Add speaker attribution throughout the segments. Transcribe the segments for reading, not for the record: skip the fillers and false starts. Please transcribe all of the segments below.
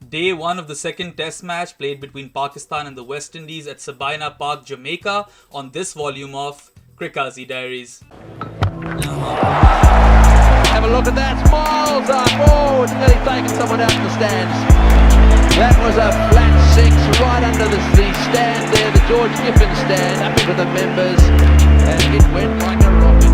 Speaker 1: Day 1 of the second test match played between Pakistan and the West Indies at Sabina Park, Jamaica on this volume of CRIQAZI Diaries.
Speaker 2: Have a look at that, Smiles up, oh, it's nearly taken someone out in the stands. That was a flat six right under the stand there, the George Giffen stand, up into the members, and it went like a rocket.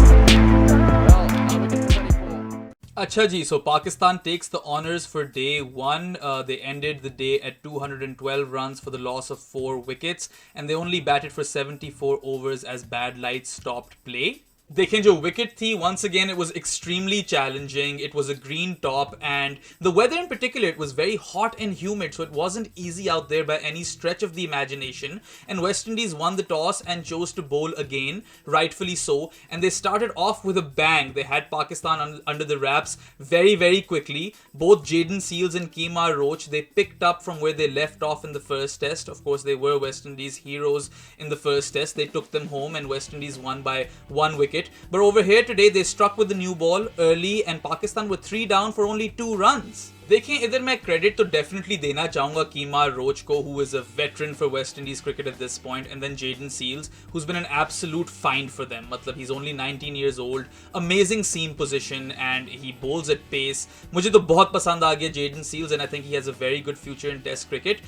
Speaker 2: Well, no wicket for 24.
Speaker 1: Acha ji, so Pakistan takes the honours for day 1. They ended the day at 212 runs for the loss of 4 wickets, and they only batted for 74 overs as bad light stopped play. देखें जो wicket थी, once again it was extremely challenging. It was a green top and the weather in particular, it was very hot and humid, so it wasn't easy out there by any stretch of the imagination. And West Indies won the toss and chose to bowl again, rightfully so, and they started off with a bang. They had Pakistan under the wraps very quickly. Both Jayden Seales and Kemar Roach, they picked up from where they left off in the first test. Of course, they were West Indies heroes in the first test. They took them home and West Indies won by 1 wicket. But over here today, they struck with the new ball early and Pakistan were 3 down for only 2 runs. देखें इधर मैं credit तो definitely देना चाहूंगा कीमार रोच को, who is a veteran for West Indies cricket at this point, and then Jayden Seales, who's been an absolute find for them. मतलब he's only 19 years old, amazing seam position and he bowls at pace. मुझे तो बहुत पसंद आ गया Jayden Seales and I think he has a very good future in Test cricket.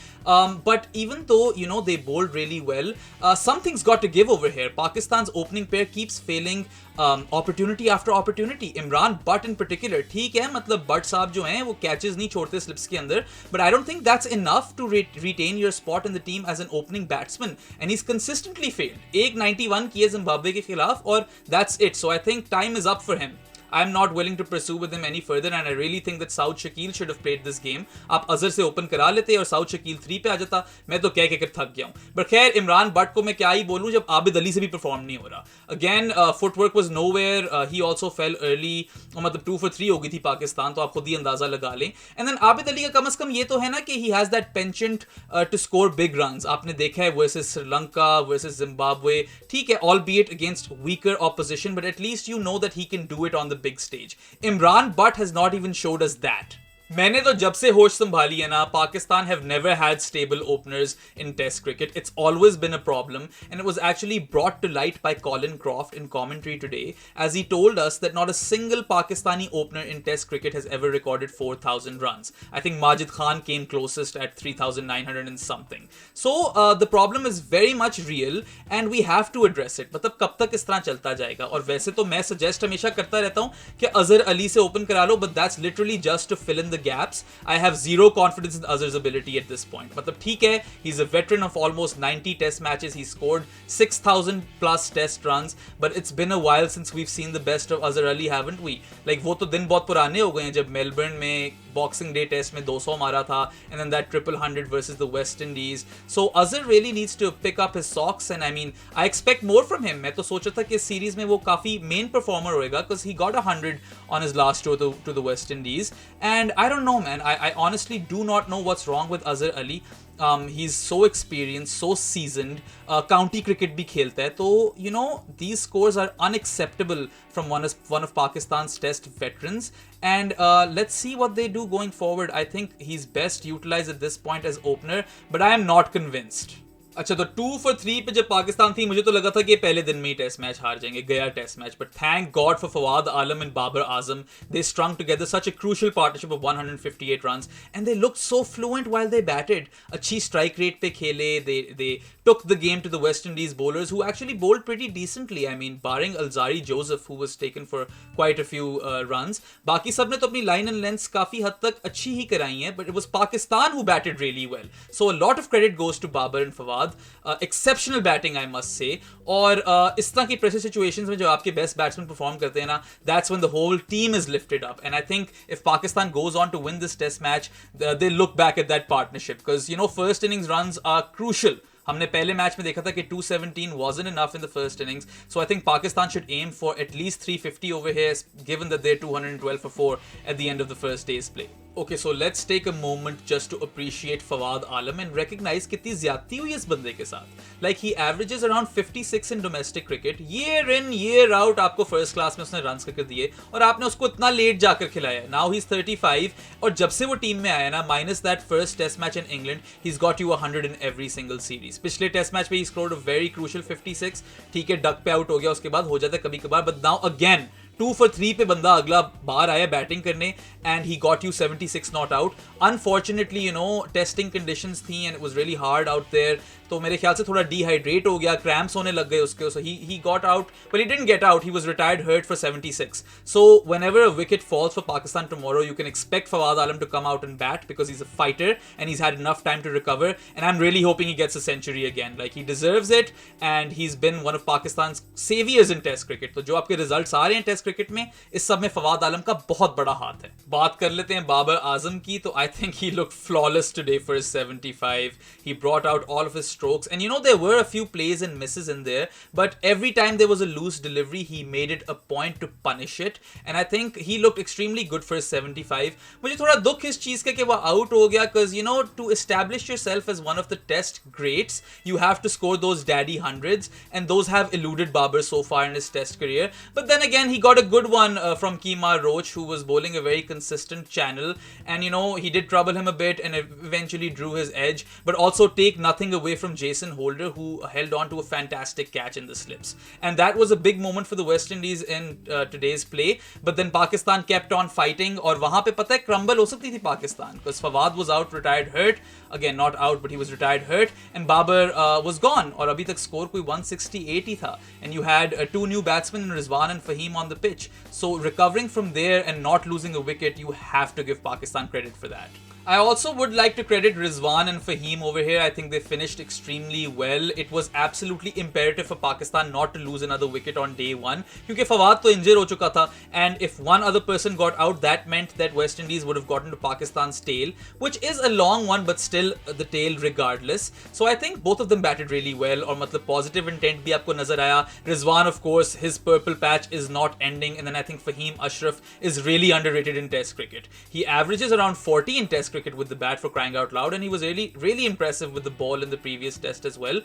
Speaker 1: But even though they bowled really well, something's got to give over here. Pakistan's opening pair keeps failing opportunity after opportunity. Imran Butt in particular, ठीक है, मतलब Butt साहब जो हैं वो catches नहीं छोड़ते slips के अंदर, but I don't think that's enough to retain your spot in the team as an opening batsman, and he's consistently failed. एक 91 किए जिम्बाब्वे के खिलाफ और that's it. So I think time is up for him. I'm not willing to pursue with him any further and I really think that Saud Shakil should have played this game. आप अजहर से open करा लेते और south Shakeel 3 पे आ जाता, मैं तो कह कर थक गया हूं. बट खैर इमरान बट को मैं क्या ही बोलूं जब आबिद अली से भी परफॉर्म नहीं हो रहा. Again footwork was nowhere, he also fail early, मतलब 2 for 3 हो गई थी पाकिस्तान, तो आप खुद ही अंदाजा लगा लें. एंड देन आबिद अली का कम से कम ये तो है ना कि he has that penchant to score big runs. आपने देखा है वर्सेस श्रीलंका, वर्सेस जिम्बाब्वे, ठीक है, albeit against weaker opposition, but at least you know that he can do it on the big stage. Imran Butt has not even showed us that. मैंने तो जब से होश संभाली है ना, Pakistan have never had stable openers in Test cricket. It's always been a problem, and it was actually brought to light by Colin Croft in commentary today, as he told us that not a single Pakistani opener in Test cricket has ever recorded 4,000 runs. I think Majid Khan came closest at 3,900 and something. So the problem is very much real, and we have to address it. मतलब कब तक इस तरह चलता जाएगा? और वैसे तो मैं suggest हमेशा करता रहता हूँ कि अजहर अली से ओपन करा लो, but that's literally just to fill in the gaps. I have zero confidence in Azhar's ability at this point. मतलब ठीक है, he's a veteran of almost 90 test matches. He scored 6,000 plus test runs, but it's been a while since we've seen the best of Azhar Ali, haven't we? Like वो तो दिन बहुत पुराने हो गए हैं जब मेलबर्न में Boxing Day test में 200 मारा था, and then that triple 100 versus the West Indies. So Azhar really needs to pick up his socks, and I mean I expect more from him. मैं तो सोचा था कि इस सीरीज में वो काफी main performer होएगा, because he got 100 on his last tour to the West Indies, and I don't know, man. I honestly do not know what's wrong with Azhar Ali. He's so experienced, so seasoned. County cricket भी खेलता है, तो these scores are unacceptable from one of Pakistan's Test veterans. And let's see what they do going forward. I think he's best utilized at this point as opener, but I am not convinced. अच्छा, तो 2 for 3 पे जब पाकिस्तान थी, मुझे तो लगा था कि पहले दिन में ही टेस्ट मैच हार जाएंगे, गया test match. But thank god for Fawad Alam and Babar Azam. They strung together such a crucial partnership of 158 runs and they looked so fluent while they batted. अच्छी स्ट्राइक रेट पे खेले. दे took the game to the West Indies bowlers, who actually bowled pretty decently. I mean, barring Alzari Joseph, who was taken for quite a few runs. बाकी सब ने तो अपनी line and lengths काफी हद तक अच्छी ही कराई हैं, but it was Pakistan who batted really well. So a lot of credit goes to Babar and Fawad. Exceptional batting, I must say. और इस तरह की pressure situations में जो आपके best batsmen perform करते हैं ना, that's when the whole team is lifted up. And I think if Pakistan goes on to win this test match, they look back at that partnership, because first innings runs are crucial. हमने पहले match में देखा था कि 217 wasn't enough in the first innings, so I think Pakistan should aim for at least 350 over here, given that they're 212 for 4 at the end of the first day's play. Okay, so let's take a moment just to appreciate Fawad Alam and recognize कितनी ज्यादती हुई इस बंदे के साथ. Like he averages around 56 in domestic cricket. Year in, year out आपको first class में उसने runs करके दिए और आपने उसको इतना late जाकर खिलाया. Now he's 35 और जब से वो टीम में आया ना, minus that first test match in England, he's got you 100 in every single series. पिछले test match पे he scored a very crucial 56. ठीक है, duck पे out हो गया, उसके बाद हो जाता है कभी कभार, but now again 2 for 3 पे बंदा अगला बार आया बैटिंग करने and he got you 76 not out. Unfortunately, you know, testing conditions थी and it was really hard out there. तो मेरे ख्याल से थोड़ा dehydrate हो गया, cramps होने लग गए उसके, so he got out, but he didn't get out. He was retired hurt for 76. So whenever a wicket falls for Pakistan tomorrow, you can expect Fawad Alam to come out and bat because he's a fighter and he's had enough time to recover. And I'm really hoping he gets a century again. Like he deserves it, and he's been one of Pakistan's saviors in Test cricket. तो जो आपके results आ रहे हैं Test cricket में, इस सब में फवाद आलम का बहुत बड़ा हाथ है. बात कर लेते हैं बाबर आजम की. तो I think he looked flawless today for his 75. He brought out all of his strokes, and you know there were a few plays and misses in there, but every time there was a loose delivery, he made it a point to punish it, and I think he looked extremely good for his 75. मुझे थोड़ा दुख इस चीज का कि वो out हो गया, because you know, to establish yourself as one of the Test greats, you have to score those daddy hundreds, and those have eluded Babar so far in his Test career. But then again, he got a good one from Kemar Roach, who was bowling a very consistent channel, and you know, he did trouble him a bit and eventually drew his edge, but also take nothing away from Jason Holder, who held on to a fantastic catch in the slips. And that was a big moment for the West Indies in today's play. But then Pakistan kept on fighting, और वहां पे पता है crumble हो सकती थी Pakistan, because Fawad was out, retired hurt, again not out but he was retired hurt, and Babar was gone, और अभी तक score कोई 168 ही था, and you had 2 new batsmen, Rizwan and Fahim, on the pitch. So recovering from there and not losing a wicket, you have to give Pakistan credit for that. I also would like to credit Rizwan and Fahim over here. I think they finished extremely well. It was absolutely imperative for Pakistan not to lose another wicket on day one, क्योंकि फवाद तो injured हो चुका था, and if one other person got out, that meant that West Indies would have gotten to Pakistan's tail, which is a long one, but still the tail regardless. So I think both of them batted really well, और मतलब positive intent भी आपको नजर आया. Rizwan, of course, his purple patch is not ending, and then I think Fahim Ashraf is really underrated in Test cricket. He averages around 40 in Test cricket with the bat, for crying out loud, and he was really impressive with the ball in the previous test as well,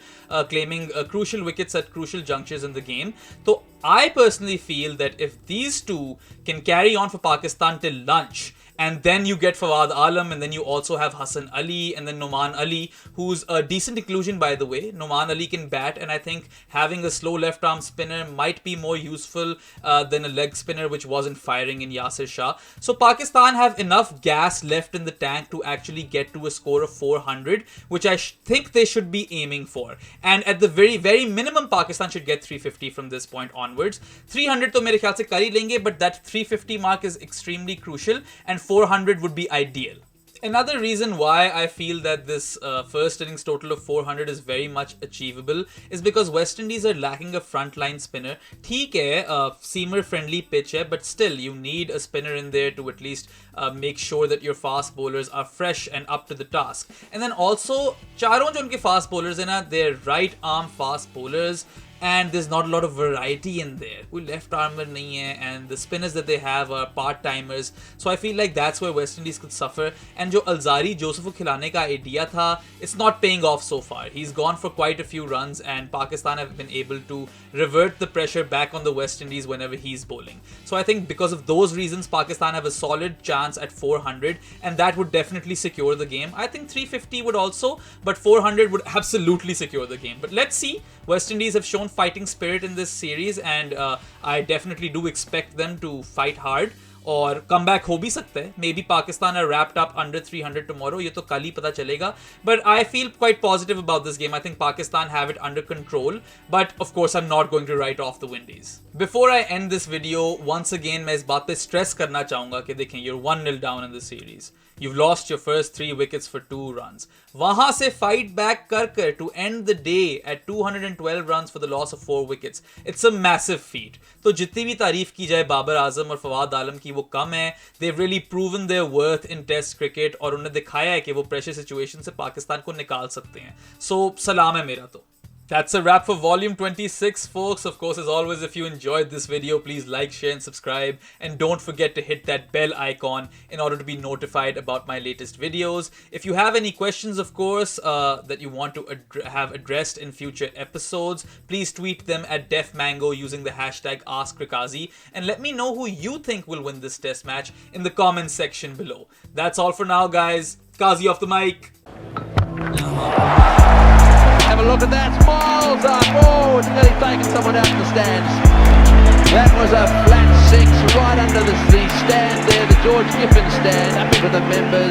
Speaker 1: claiming crucial wickets at crucial junctures in the game. So I personally feel that if these two can carry on for Pakistan till lunch, and then you get Fawad Alam, and then you also have Hassan Ali, and then Noman Ali, who's a decent inclusion, by the way. Noman Ali can bat, and I think having a slow left arm spinner might be more useful than a leg spinner which wasn't firing in Yasir Shah. So Pakistan have enough gas left in the tank to actually get to a score of 400, which I think they should be aiming for. And at the very minimum, Pakistan should get 350 from this point onwards. 300 to mere khayal se kar hi lenge, but that 350 mark is extremely crucial, and 400 would be ideal. Another reason why I feel that this first innings total of 400 is very much achievable is because West Indies are lacking a frontline spinner. ठीक है, seamer friendly pitch है, but still you need a spinner in there to at least make sure that your fast bowlers are fresh and up to the task. And then also, चारों जो उनके fast bowlers हैं ना, they're right arm fast bowlers, and there's not a lot of variety in there. कोई left armer नहीं है, and the spinners that they have are part-timers. So I feel like that's where West Indies could suffer. And जो Alzari Joseph को खिलाने का idea था, it's not paying off so far. He's gone for quite a few runs, and Pakistan have been able to revert the pressure back on the West Indies whenever he's bowling. So I think because of those reasons, Pakistan have a solid chance at 400, and that would definitely secure the game. I think 350 would also, but 400 would absolutely secure the game. But let's see. West Indies have shown fighting spirit in this series, and I definitely do expect them to fight hard. और come back हो भी सकता है. Maybe Pakistan are wrapped up under 300 tomorrow, ये तो कल ही पता चलेगा. But I feel quite positive about this game. I think Pakistan have it under control, but of course I am not going to write off the Windies. Before I end this video, once again मैं इस बात पे stress करना चाहूंगा कि देखें, you are 1-0 down in the series. You've lost your first 3 wickets for 2 runs. वहां से fight back कर to end the day at 212 runs for the loss of 4 wickets. It's a massive feat. तो जितनी भी तारीफ की जाए बाबर आजम और फवाद आलम की, वो कम है. They've really proven their worth in Test cricket, और उन्हें दिखाया है कि वो pressure situation से पाकिस्तान को निकाल सकते हैं. So सलाम है मेरा तो. That's a wrap for volume 26, folks. Of course, as always, if you enjoyed this video, please like, share, and subscribe. And don't forget to hit that bell icon in order to be notified about my latest videos. If you have any questions, of course, that you want to have addressed in future episodes, please tweet them at DefMango using the hashtag AskCriqAZI. And let me know who you think will win this test match in the comments section below. That's all for now, guys. Kazi off the mic.
Speaker 2: Have a look at that, miles up, oh, it's nearly taken someone out the stands. That was a flat six right under the stand there, the George Giffen stand, up into the members.